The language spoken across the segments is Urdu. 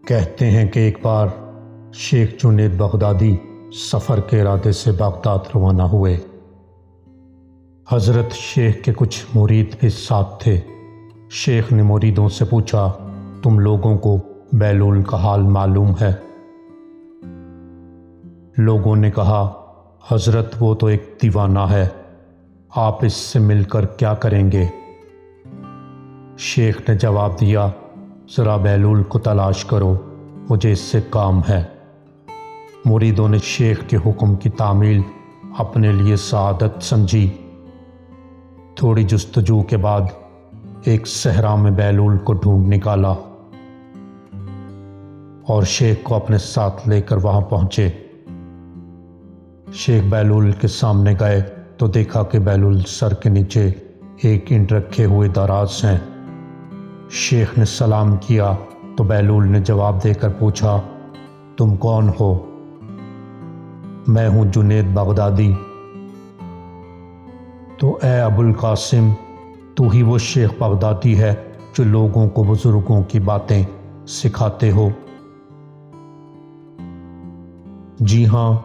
کہتے ہیں کہ ایک بار شیخ جنید بغدادی سفر کے ارادے سے بغداد روانہ ہوئے۔ حضرت شیخ کے کچھ مرید بھی ساتھ تھے۔ شیخ نے مریدوں سے پوچھا، تم لوگوں کو بیلول کا حال معلوم ہے؟ لوگوں نے کہا، حضرت وہ تو ایک دیوانہ ہے، آپ اس سے مل کر کیا کریں گے؟ شیخ نے جواب دیا، ذرا بیلول کو تلاش کرو، مجھے اس سے کام ہے۔ مریدوں نے شیخ کے حکم کی تعمیل اپنے لیے سعادت سمجھی۔ تھوڑی جستجو کے بعد ایک صحرا میں بیلول کو ڈھونڈ نکالا اور شیخ کو اپنے ساتھ لے کر وہاں پہنچے۔ شیخ بیلول کے سامنے گئے تو دیکھا کہ بیلول سر کے نیچے ایک اینٹ رکھے ہوئے دراز ہیں۔ شیخ نے سلام کیا تو بیلول نے جواب دے کر پوچھا، تم کون ہو؟ میں ہوں جنید بغدادی۔ تو اے ابو القاسم، تو ہی وہ شیخ بغدادی ہے جو لوگوں کو بزرگوں کی باتیں سکھاتے ہو؟ جی ہاں،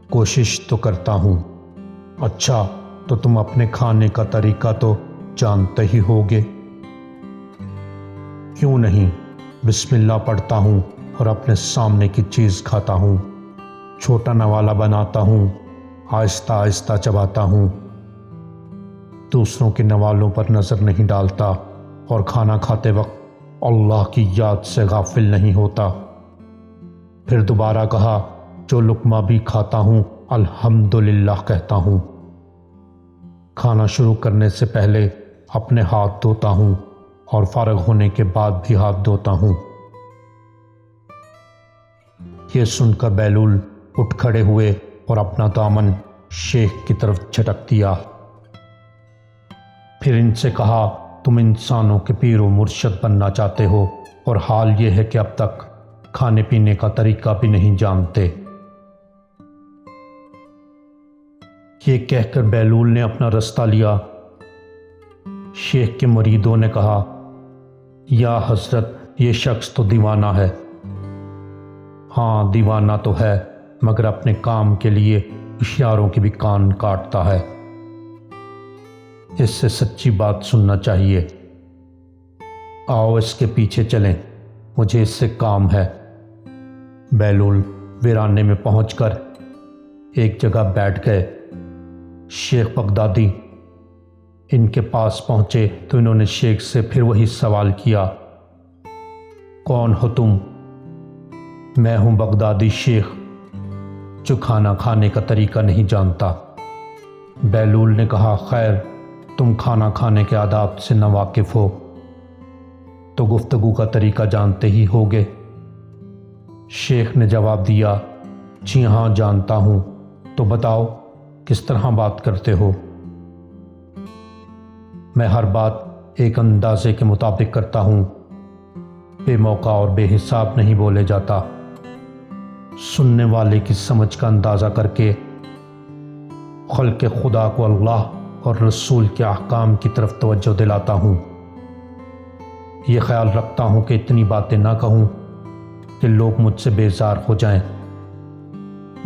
کوشش تو کرتا ہوں۔ اچھا، تو تم اپنے کھانے کا طریقہ تو جانتے ہی ہوگے؟ کیوں نہیں، بسم اللہ پڑھتا ہوں اور اپنے سامنے کی چیز کھاتا ہوں، چھوٹا نوالا بناتا ہوں، آہستہ آہستہ چباتا ہوں، دوسروں کے نوالوں پر نظر نہیں ڈالتا اور کھانا کھاتے وقت اللہ کی یاد سے غافل نہیں ہوتا۔ پھر دوبارہ کہا، جو لقمہ بھی کھاتا ہوں الحمدللہ کہتا ہوں۔ کھانا شروع کرنے سے پہلے اپنے ہاتھ دھوتا ہوں اور فارغ ہونے کے بعد بھی ہاتھ دھوتا ہوں۔ یہ سن کر بیلول اٹھ کھڑے ہوئے اور اپنا دامن شیخ کی طرف جھٹک دیا۔ پھر ان سے کہا، تم انسانوں کے پیر و مرشد بننا چاہتے ہو اور حال یہ ہے کہ اب تک کھانے پینے کا طریقہ بھی نہیں جانتے۔ یہ کہہ کر بیلول نے اپنا رستہ لیا۔ شیخ کے مریدوں نے کہا، یا حضرت، یہ شخص تو دیوانہ ہے۔ ہاں، دیوانہ تو ہے، مگر اپنے کام کے لیے ہوشیاروں کی بھی کان کاٹتا ہے۔ اس سے سچی بات سننا چاہیے۔ آؤ اس کے پیچھے چلیں، مجھے اس سے کام ہے۔ بیلول ویرانے میں پہنچ کر ایک جگہ بیٹھ گئے۔ شیخ بغدادی ان کے پاس پہنچے تو انہوں نے شیخ سے پھر وہی سوال کیا، کون ہو تم؟ میں ہوں بغدادی شیخ جو کھانا کھانے کا طریقہ نہیں جانتا۔ بیلول نے کہا، خیر، تم کھانا کھانے کے آداب سے ناواقف ہو تو گفتگو کا طریقہ جانتے ہی ہوگے۔ شیخ نے جواب دیا، جی ہاں جانتا ہوں، تو بتاؤ کس طرح بات کرتے ہو؟ میں ہر بات ایک اندازے کے مطابق کرتا ہوں، بے موقع اور بے حساب نہیں بولے جاتا۔ سننے والے کی سمجھ کا اندازہ کر کے خلق خدا کو اللہ اور رسول کے احکام کی طرف توجہ دلاتا ہوں۔ یہ خیال رکھتا ہوں کہ اتنی باتیں نہ کہوں کہ لوگ مجھ سے بیزار ہو جائیں۔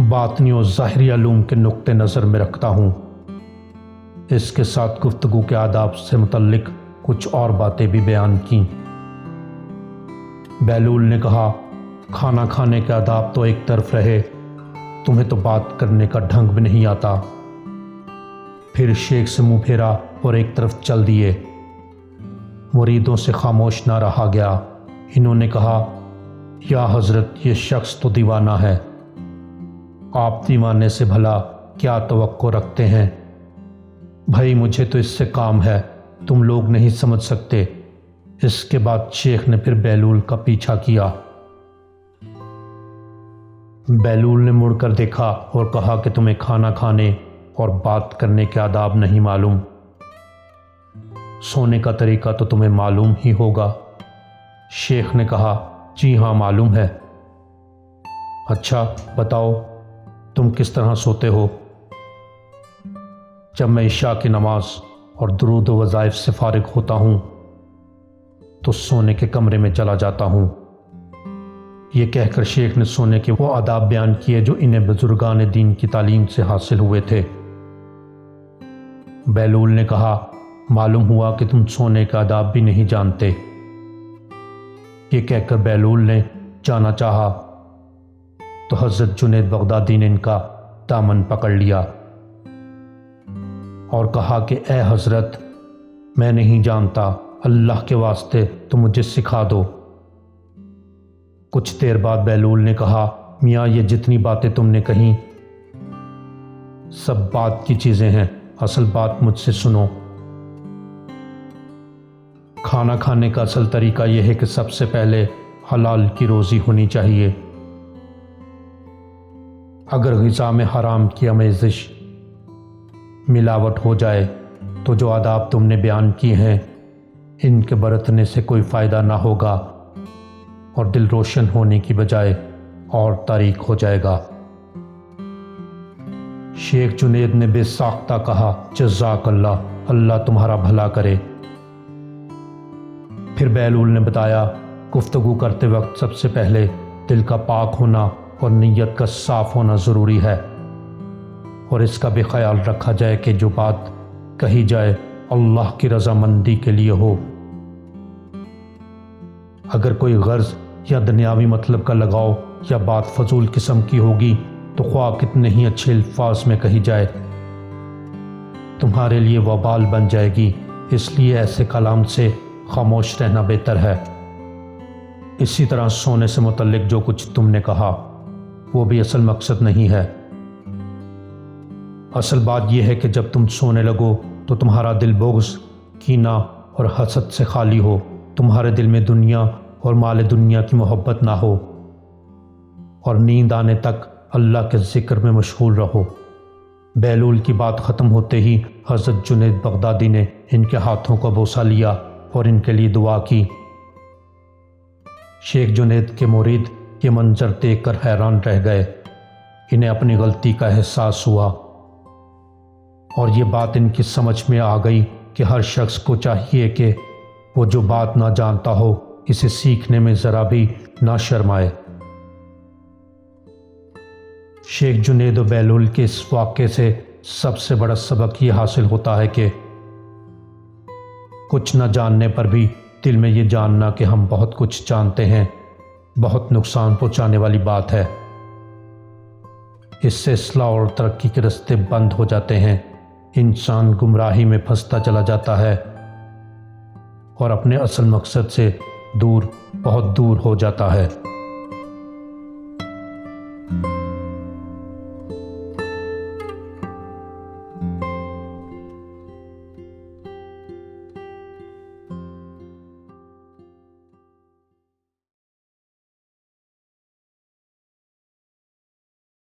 باطنی و ظاہری علوم کے نقطہ نظر میں رکھتا ہوں۔ اس کے ساتھ گفتگو کے آداب سے متعلق کچھ اور باتیں بھی بیان کیں۔ بیلول نے کہا، کھانا کھانے کے آداب تو ایک طرف رہے، تمہیں تو بات کرنے کا ڈھنگ بھی نہیں آتا۔ پھر شیخ سے منہ پھیرا اور ایک طرف چل دیے۔ مریدوں سے خاموش نہ رہا گیا۔ انہوں نے کہا، یا حضرت، یہ شخص تو دیوانہ ہے، آپ دیوانے سے بھلا کیا توقع رکھتے ہیں؟ بھائی، مجھے تو اس سے کام ہے، تم لوگ نہیں سمجھ سکتے۔ اس کے بعد شیخ نے پھر بیلول کا پیچھا کیا۔ بیلول نے مڑ کر دیکھا اور کہا کہ تمہیں کھانا کھانے اور بات کرنے کے آداب نہیں معلوم، سونے کا طریقہ تو تمہیں معلوم ہی ہوگا۔ شیخ نے کہا، جی ہاں معلوم ہے۔ اچھا بتاؤ، تم کس طرح سوتے ہو؟ جب میں عشاء کی نماز اور درود و وظائف سے فارغ ہوتا ہوں تو سونے کے کمرے میں چلا جاتا ہوں۔ یہ کہہ کر شیخ نے سونے کے وہ آداب بیان کیے جو انہیں بزرگان دین کی تعلیم سے حاصل ہوئے تھے۔ بہلول نے کہا، معلوم ہوا کہ تم سونے کے آداب بھی نہیں جانتے۔ یہ کہہ کر بہلول نے جانا چاہا تو حضرت جنید بغدادی نے ان کا دامن پکڑ لیا اور کہا کہ اے حضرت، میں نہیں جانتا، اللہ کے واسطے تو مجھے سکھا دو۔ کچھ دیر بعد بہلول نے کہا، میاں یہ جتنی باتیں تم نے کہیں سب بات کی چیزیں ہیں، اصل بات مجھ سے سنو۔ کھانا کھانے کا اصل طریقہ یہ ہے کہ سب سے پہلے حلال کی روزی ہونی چاہیے۔ اگر غذا میں حرام کی آمیزش ملاوٹ ہو جائے تو جو آداب تم نے بیان کیے ہیں ان کے برتنے سے کوئی فائدہ نہ ہوگا اور دل روشن ہونے کی بجائے اور تاریک ہو جائے گا۔ شیخ جنید نے بے ساختہ کہا، جزاک اللہ، اللہ تمہارا بھلا کرے۔ پھر بہلول نے بتایا، گفتگو کرتے وقت سب سے پہلے دل کا پاک ہونا اور نیت کا صاف ہونا ضروری ہے، اور اس کا بھی خیال رکھا جائے کہ جو بات کہی جائے اللہ کی رضامندی کے لیے ہو۔ اگر کوئی غرض یا دنیاوی مطلب کا لگاؤ یا بات فضول قسم کی ہوگی تو خواہ کتنے ہی اچھے الفاظ میں کہی جائے تمہارے لیے وبال بن جائے گی، اس لیے ایسے کلام سے خاموش رہنا بہتر ہے۔ اسی طرح سونے سے متعلق جو کچھ تم نے کہا وہ بھی اصل مقصد نہیں ہے۔ اصل بات یہ ہے کہ جب تم سونے لگو تو تمہارا دل بغض، کینہ اور حسد سے خالی ہو، تمہارے دل میں دنیا اور مال دنیا کی محبت نہ ہو، اور نیند آنے تک اللہ کے ذکر میں مشغول رہو۔ بہلول کی بات ختم ہوتے ہی حضرت جنید بغدادی نے ان کے ہاتھوں کو بوسہ لیا اور ان کے لیے دعا کی۔ شیخ جنید کے مرید یہ منظر دیکھ کر حیران رہ گئے۔ انہیں اپنی غلطی کا احساس ہوا اور یہ بات ان کی سمجھ میں آ گئی کہ ہر شخص کو چاہیے کہ وہ جو بات نہ جانتا ہو اسے سیکھنے میں ذرا بھی نہ شرمائے۔ شیخ جنید و بہلول کے اس واقعے سے سب سے بڑا سبق یہ حاصل ہوتا ہے کہ کچھ نہ جاننے پر بھی دل میں یہ جاننا کہ ہم بہت کچھ جانتے ہیں بہت نقصان پہنچانے والی بات ہے۔ اس سے اصلاح اور ترقی کے راستے بند ہو جاتے ہیں، انسان گمراہی میں پھنستا چلا جاتا ہے اور اپنے اصل مقصد سے دور، بہت دور ہو جاتا ہے۔